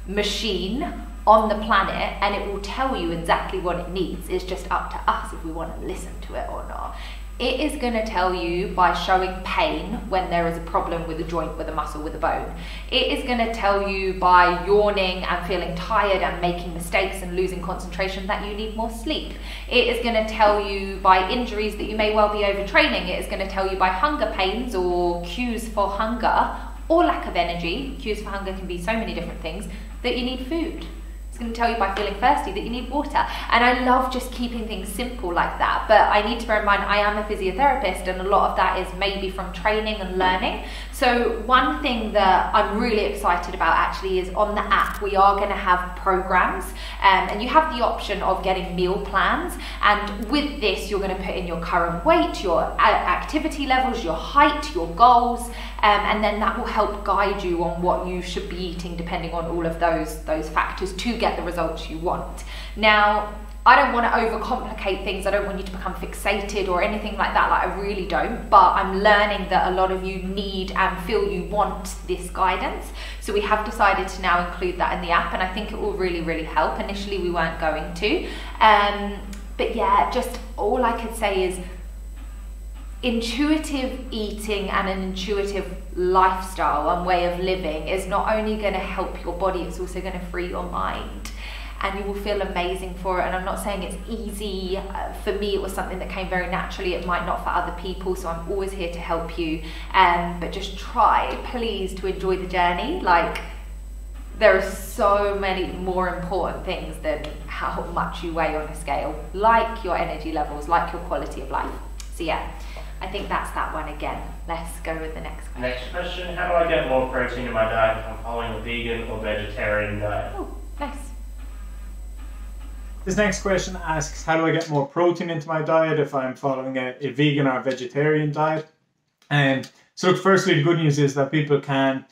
machine on the planet, and it will tell you exactly what it needs. It's just up to us if we want to listen to it or not. It is going to tell you by showing pain when there is a problem with a joint, with a muscle, with a bone. It is going to tell you by yawning and feeling tired and making mistakes and losing concentration that you need more sleep. It is going to tell you by injuries that you may well be overtraining. It is going to tell you by hunger pains or cues for hunger or lack of energy. Cues for hunger can be so many different things, that you need food. It's going to tell you by feeling thirsty that you need water. And I love just keeping things simple like that. But I need to bear in mind, I am a physiotherapist, and a lot of that is maybe from training and learning. So one thing that I'm really excited about actually is on the app, we are going to have programs, and you have the option of getting meal plans. And with this, you're going to put in your current weight, your activity levels, your height, your goals, and then that will help guide you on what you should be eating depending on all of those factors to get the results you want. Now, I don't want to overcomplicate things. I don't want you to become fixated or anything like that. Like, I really don't. But I'm learning that a lot of you need and feel you want this guidance. So we have decided to now include that in the app, and I think it will really, really help. Initially, we weren't going to. But yeah, just all I could say is intuitive eating and an intuitive lifestyle and way of living is not only going to help your body, it's also going to free your mind. And you will feel amazing for it. And I'm not saying it's easy. For me, it was something that came very naturally. It might not for other people, so I'm always here to help you. But just try, please, to enjoy the journey. Like, there are so many more important things than how much you weigh on a scale, like your energy levels, like your quality of life. So yeah, I think that's that one again. Let's go with the next question. Next question, how do I get more protein in my diet if I'm following a vegan or vegetarian diet? Oh, nice. This next question asks, how do I get more protein into my diet if I'm following a vegan or vegetarian diet? So look, firstly, the good news is that people can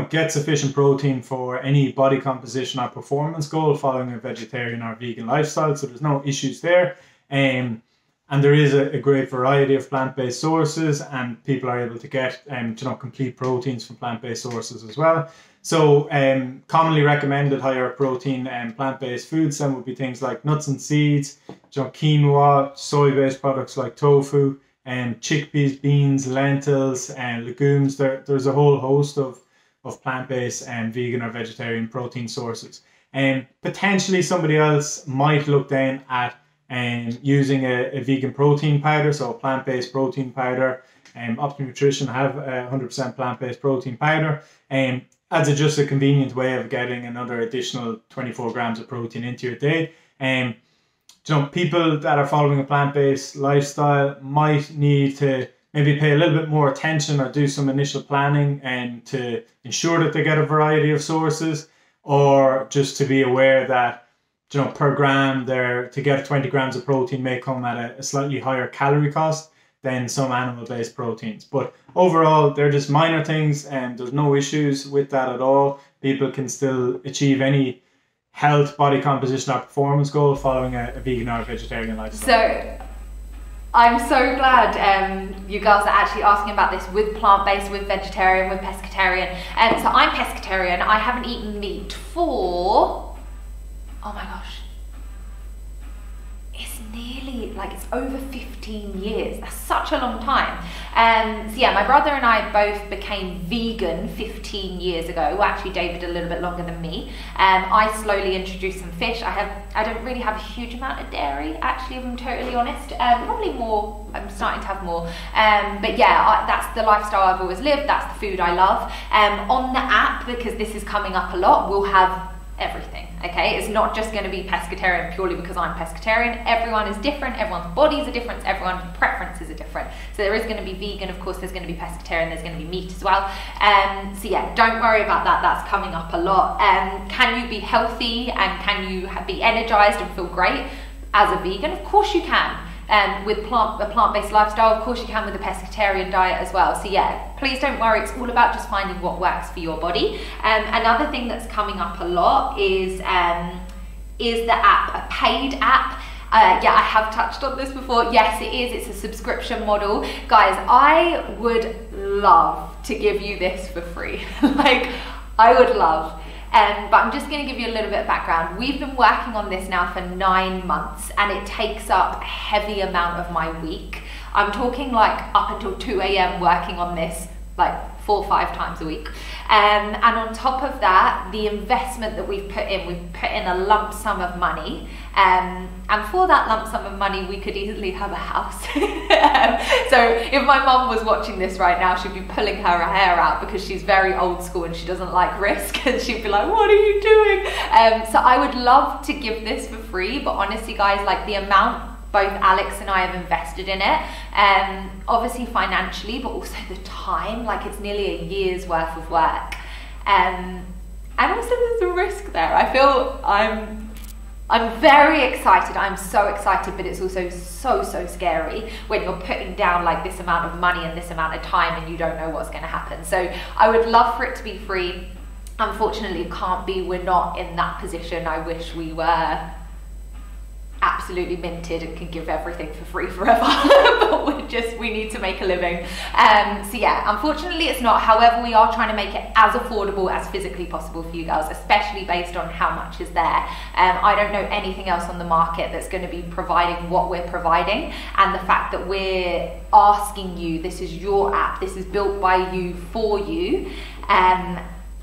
get sufficient protein for any body composition or performance goal following a vegetarian or vegan lifestyle, so there's no issues there. And there is a great variety of plant-based sources, and people are able to get complete proteins from plant-based sources as well. So commonly recommended higher protein plant-based foods then would be things like nuts and seeds, quinoa, soy-based products like tofu, chickpeas, beans, lentils, and legumes. There's a whole host of plant-based and vegan or vegetarian protein sources. Potentially somebody else might look then at using a vegan protein powder, so a plant-based protein powder. Optimum Nutrition have 100% plant-based protein powder. As just a convenient way of getting another additional 24 grams of protein into your day. People that are following a plant-based lifestyle might need to maybe pay a little bit more attention or do some initial planning and to ensure that they get a variety of sources, or just to be aware that per gram to get 20 grams of protein may come at a slightly higher calorie cost than some animal-based proteins. But overall, they're just minor things, and there's no issues with that at all. People can still achieve any health, body composition, or performance goal following a vegan or vegetarian lifestyle. So I'm so glad you girls are actually asking about this with plant-based, with vegetarian, with pescatarian. So I'm pescatarian. I haven't eaten meat for, oh my gosh, it's nearly, like, it's over 15 years. That's such a long time. So yeah, my brother and I both became vegan 15 years ago. Well, actually David a little bit longer than me. I slowly introduced some fish. I don't really have a huge amount of dairy, actually, if I'm totally honest. Probably more, I'm starting to have more. But yeah, that's the lifestyle I've always lived. That's the food I love. On the app, because this is coming up a lot, we'll have everything, okay? It's not just going to be pescatarian purely because I'm pescatarian. Everyone is different, everyone's bodies are different, everyone's preferences are different. So there is going to be vegan, of course, there's going to be pescatarian, there's going to be meat as well. So yeah, don't worry about that, that's coming up a lot. Can you be healthy and can you be energized and feel great as a vegan? Of course you can. With a plant-based lifestyle, of course you can with a pescatarian diet as well. So yeah, please don't worry, it's all about just finding what works for your body. Another thing that's coming up a lot is the app, a paid app. Yeah, I have touched on this before. Yes, it is, it's a subscription model. Guys, I would love to give you this for free. Like, I would love. But I'm just going to give you a little bit of background. We've been working on this now for 9 months and it takes up a heavy amount of my week. I'm talking like up until 2 a.m. working on this like 4 or 5 times a week. And on top of that, the investment that we've put in a lump sum of money. And for that lump sum of money, we could easily have a house. So if my mum was watching this right now, she'd be pulling her hair out because she's very old school and she doesn't like risk. And she'd be like, what are you doing? So I would love to give this for free, but honestly guys, like the amount both Alex and I have invested in it, obviously financially, but also the time, like it's nearly a year's worth of work. And also there's a risk there. I feel I'm very excited. I'm so excited, but it's also so scary when you're putting down like this amount of money and this amount of time and you don't know what's going to happen. So I would love for it to be free. Unfortunately, it can't be. We're not in that position. I wish we were absolutely minted and can give everything for free forever. But we need to make a living. So yeah, unfortunately it's not. However, we are trying to make it as affordable as physically possible for you girls, especially based on how much is there. I don't know anything else on the market that's going to be providing what we're providing, and the fact that we're asking you, this is your app, this is built by you for you.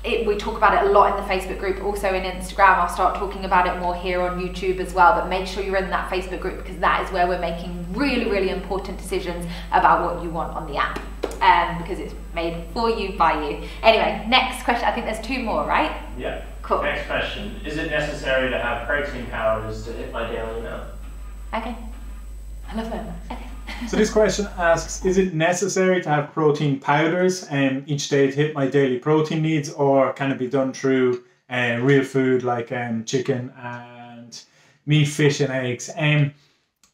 We talk about it a lot in the Facebook group, also in Instagram. I'll start talking about it more here on YouTube as well, but make sure you're in that Facebook group because that is where we're making really important decisions about what you want on the app, because it's made for you, by you. Anyway, next question. I think there's 2 more, right? Yeah. Cool. Next question. Is it necessary to have protein powders to hit my daily amount? Okay. I love that. Okay. So this question asks, is it necessary to have protein powders each day to hit my daily protein needs, or can it be done through real food like chicken and meat, fish and eggs?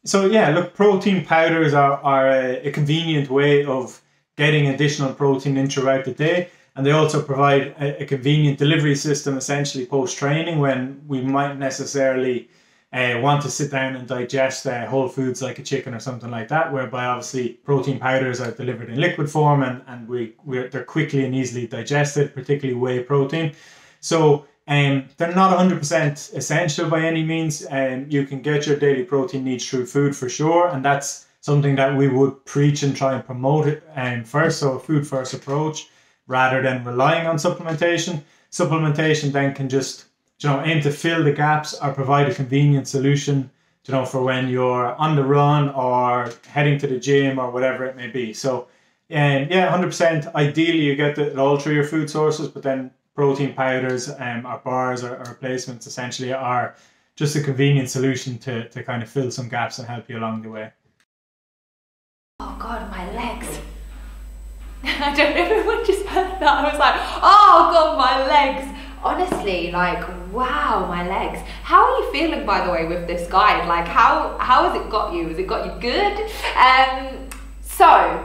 So yeah, look, protein powders are a convenient way of getting additional protein in throughout the day, and they also provide a convenient delivery system essentially post-training when we might necessarily want to sit down and digest whole foods like a chicken or something like that, whereby obviously protein powders are delivered in liquid form and they're quickly and easily digested, particularly whey protein. So they're not 100% essential by any means. You can get your daily protein needs through food for sure, and that's something that we would preach and try and promote it first, so a food first approach rather than relying on supplementation. Supplementation then can just aim to fill the gaps or provide a convenient solution, for when you're on the run or heading to the gym or whatever it may be. So, yeah, 100%. Ideally, you get it all through your food sources, but then protein powders or bars or replacements essentially are just a convenient solution to kind of fill some gaps and help you along the way. Oh God, my legs. I don't know if everyone just heard that. I was like, oh God, my legs. Honestly, like, wow, my legs. How are you feeling, by the way, with this guide? Like, how has it got you? Has it got you good? So,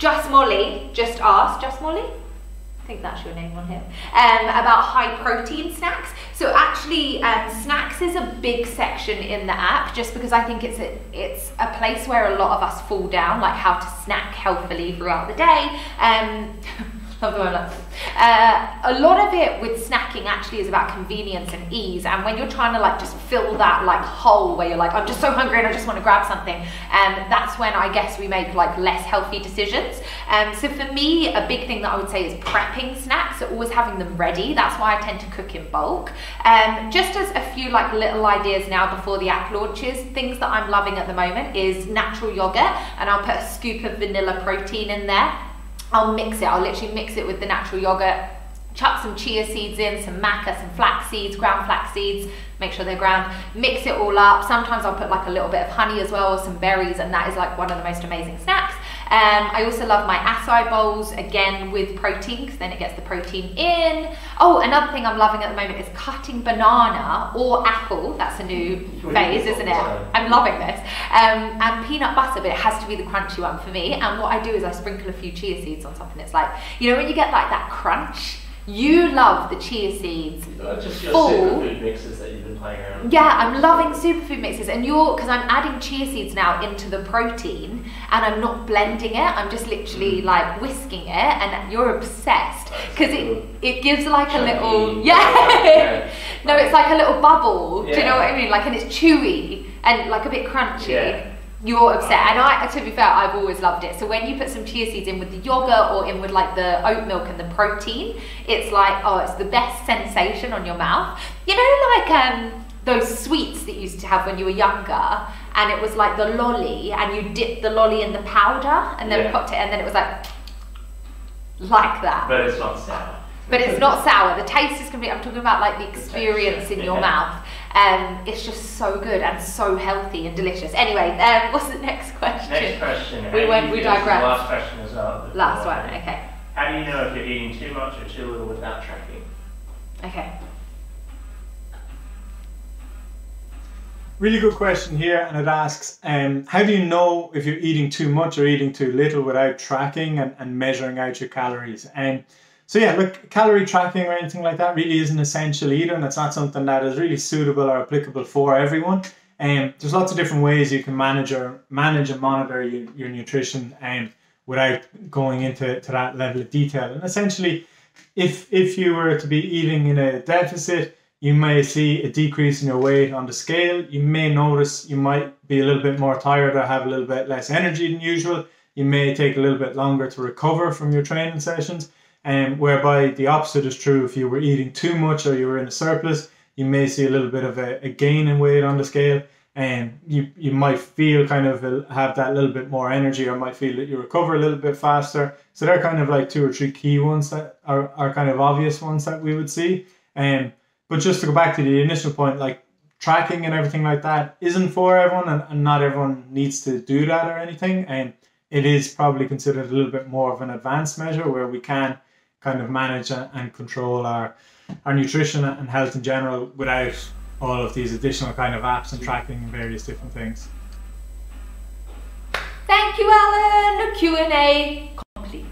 Just Molly just asked, Just Molly? I think that's your name on here, about high protein snacks. So actually, snacks is a big section in the app, just because I think it's a place where a lot of us fall down, like how to snack healthily throughout the day. Love the way I'm like, a lot of it with snacking actually is about convenience and ease, and when you're trying to like just fill that like hole where you're like, I'm just so hungry and I just want to grab something, that's when I guess we make like less healthy decisions. So for me, a big thing that I would say is prepping snacks, so always having them ready. That's why I tend to cook in bulk. Just as a few like little ideas now before the app launches, things that I'm loving at the moment is natural yogurt, and I'll put a scoop of vanilla protein in there. I'll mix it, I'll literally mix it with the natural yogurt, chuck some chia seeds in, some maca, some flax seeds, ground flax seeds, make sure they're ground, mix it all up. Sometimes I'll put like a little bit of honey as well, or some berries, and that is like one of the most amazing snacks. I also love my acai bowls, again with protein, because then it gets the protein in. Oh, another thing I'm loving at the moment is cutting banana or apple. That's a new phase, isn't it? I'm loving this. And peanut butter, but it has to be the crunchy one for me. And what I do is I sprinkle a few chia seeds on top, and it's like, you know when you get like that crunch? You love the chia seeds. Just your superfood mixes that you've been playing around with. Yeah, I'm loving superfood mixes, and because I'm adding chia seeds now into the protein, and I'm not blending it, I'm just literally like whisking it, and you're obsessed because it gives like chunky, a little no, it's like a little bubble. Do you know what I mean? Like, and it's chewy and like a bit crunchy. Yeah. You're upset, and to be fair, I've always loved it. So when you put some chia seeds in with the yogurt or in with like the oat milk and the protein, it's like, oh, it's the best sensation on your mouth. You know, like those sweets that you used to have when you were younger, and it was like the lolly, and you dipped the lolly in the powder and then popped it, and then it was like that. But it's not sour. But it's not sour. The taste is complete. I'm talking about like the experience in your mouth. It's just so good and so healthy and delicious. Anyway, what's the next question? Next question. We digress. Last question as well. Last one, okay. How do you know if you're eating too much or too little without tracking? Okay. Really good question here, and it asks, how do you know if you're eating too much or eating too little without tracking and measuring out your calories? So yeah, look, calorie tracking or anything like that really isn't essential either, and it's not something that is really suitable or applicable for everyone. There's lots of different ways you can manage and monitor your nutrition without going into that level of detail. And essentially, if you were to be eating in a deficit, you may see a decrease in your weight on the scale. You may notice you might be a little bit more tired or have a little bit less energy than usual. You may take a little bit longer to recover from your training sessions. Whereby the opposite is true. If you were eating too much or you were in a surplus, you may see a little bit of a gain in weight on the scale, and you might feel kind of have that little bit more energy, or might feel that you recover a little bit faster. So they're kind of like 2 or 3 key ones that are kind of obvious ones that we would see. But just to go back to the initial point, like tracking and everything like that isn't for everyone, and not everyone needs to do that or anything. It is probably considered a little bit more of an advanced measure where we can kind of manage and control our nutrition and health in general without all of these additional kind of apps and tracking and various different things. Thank you, Alan. Q&A complete.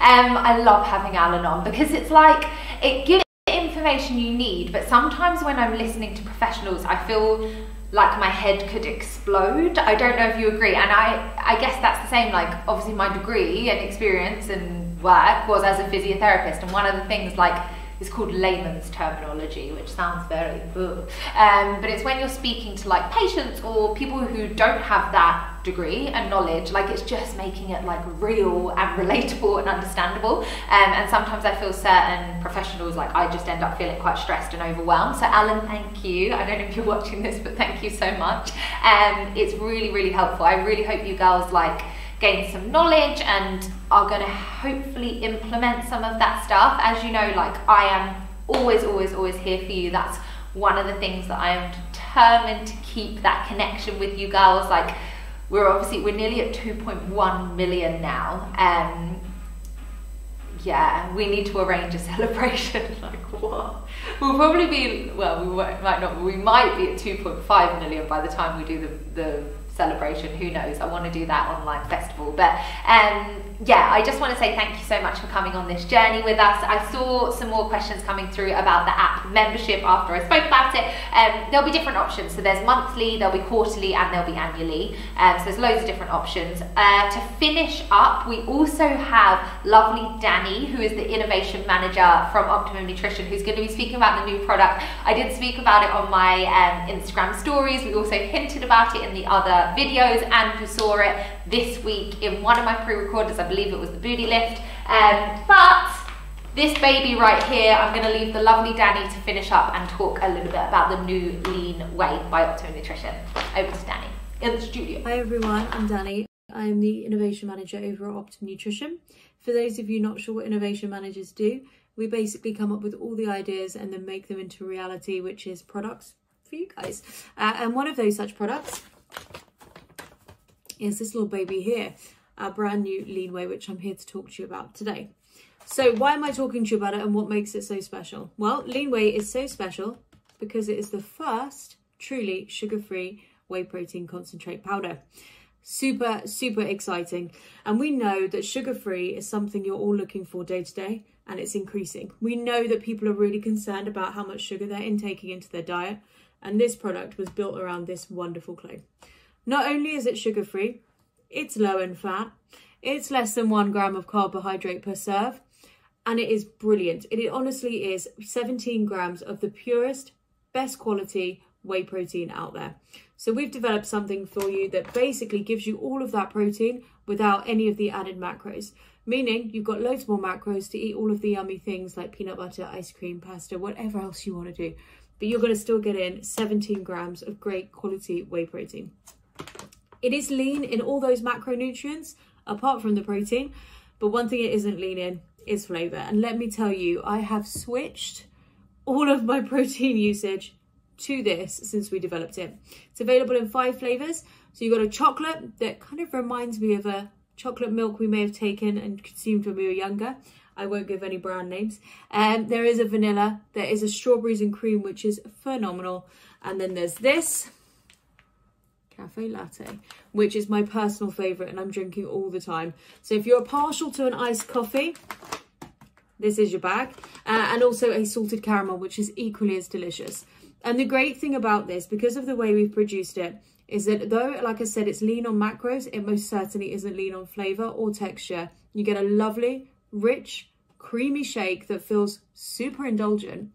I love having Alan on because it's like, it gives information you need, but sometimes when I'm listening to professionals, I feel like my head could explode. I don't know if you agree, and I guess that's the same. Like, obviously my degree and experience and work was as a physiotherapist, and one of the things like is called layman's terminology, which sounds very but it's when you're speaking to like patients or people who don't have that degree and knowledge, like it's just making it like real and relatable and understandable, and sometimes I feel certain professionals, like I just end up feeling quite stressed and overwhelmed. So Alan, thank you. I don't know if you're watching this, but thank you so much. It's really helpful. I really hope you girls like gain some knowledge and are going to hopefully implement some of that stuff. As you know, like I am always here for you. That's one of the things that I am determined to keep that connection with you girls. Like we're nearly at 2.1 million now. Yeah, we need to arrange a celebration. Like what? We'll probably be, well, we might not, we might be at 2.5 million by the time we do the celebration, who knows, I want to do that online festival. But yeah, I just want to say thank you so much for coming on this journey with us. I saw some more questions coming through about the app membership after I spoke about it. There'll be different options, so there's monthly, there'll be quarterly, and there'll be annually, so there's loads of different options. To finish up, we also have lovely Danny, who is the innovation manager from Optimum Nutrition, who's going to be speaking about the new product. I did speak about it on my Instagram stories. We also hinted about it in the other videos, and you saw it this week in one of my pre-recorders. I believe it was the booty lift. But this baby right here, I'm going to leave the lovely Danny to finish up and talk a little bit about the new Lean Whey by Optimum Nutrition. Over to Danny in the studio. Hi everyone, I'm Danny. I am the innovation manager over at Optimum Nutrition. For those of you not sure what innovation managers do, we basically come up with all the ideas and then make them into reality, which is products for you guys. And one of those such products is this little baby here, our brand new Lean Whey, which I'm here to talk to you about today. So why am I talking to you about it and what makes it so special? Well, Lean Whey is so special because it is the first truly sugar-free whey protein concentrate powder. Super, super exciting. And we know that sugar-free is something you're all looking for day to day, and it's increasing. We know that people are really concerned about how much sugar they're intaking into their diet, and this product was built around this wonderful claim. Not only is it sugar-free, it's low in fat, it's less than 1 gram of carbohydrate per serve, and it is brilliant. It honestly is 17 grams of the purest, best quality whey protein out there. So we've developed something for you that basically gives you all of that protein without any of the added macros, meaning you've got loads more macros to eat all of the yummy things like peanut butter, ice cream, pasta, whatever else you want to do. But you're going to still get in 17 grams of great quality whey protein. It is lean in all those macronutrients, apart from the protein, but one thing it isn't lean in is flavour. And let me tell you, I have switched all of my protein usage to this since we developed it. It's available in 5 flavours. So you've got a chocolate that kind of reminds me of a chocolate milk we may have taken and consumed when we were younger. I won't give any brand names. There is a vanilla, there is a strawberries and cream, which is phenomenal. And then there's this cafe latte, which is my personal favourite and I'm drinking all the time. So if you're partial to an iced coffee, this is your bag. And also a salted caramel, which is equally as delicious. And the great thing about this, because of the way we've produced it, is that though, like I said, it's lean on macros, it most certainly isn't lean on flavour or texture. You get a lovely, rich, creamy shake that feels super indulgent,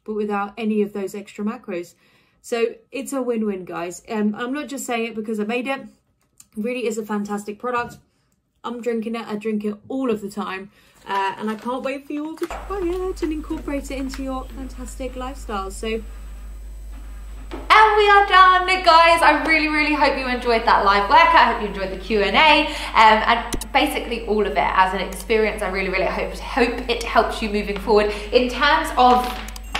but without any of those extra macros. So it's a win-win, guys. I'm not just saying it because I made it. It really is a fantastic product. I'm drinking it. I drink it all of the time. And I can't wait for you all to try it and incorporate it into your fantastic lifestyle. So... And we are done, guys. I really hope you enjoyed that live workout. I hope you enjoyed the Q&A and basically all of it as an experience. I really hope it helps you moving forward. In terms of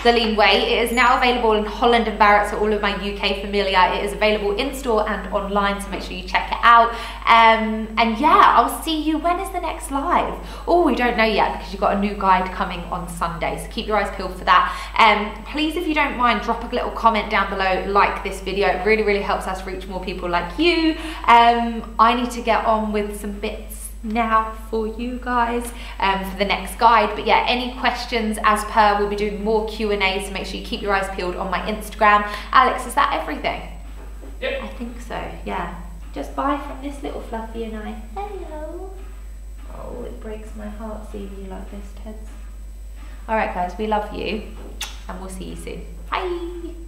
the Lean Whey, it is now available in Holland and Barrett, so all of my UK familia. It is available in store and online, so make sure you check it out. And yeah, I'll see you. When is the next live? Oh, we don't know yet because you've got a new guide coming on Sunday, so keep your eyes peeled for that. Please, if you don't mind, drop a little comment down below, like this video. It really helps us reach more people like you. I need to get on with some bits now for you guys for the next guide, but yeah, any questions as per, we'll be doing more Q&A, so make sure you keep your eyes peeled on my Instagram. Alex, is that everything? Yep. I think so, yeah. Just bye from this little fluffy and I. Hello. Oh, it breaks my heart seeing you like this, Teds. Alright guys, we love you and we'll see you soon. Bye.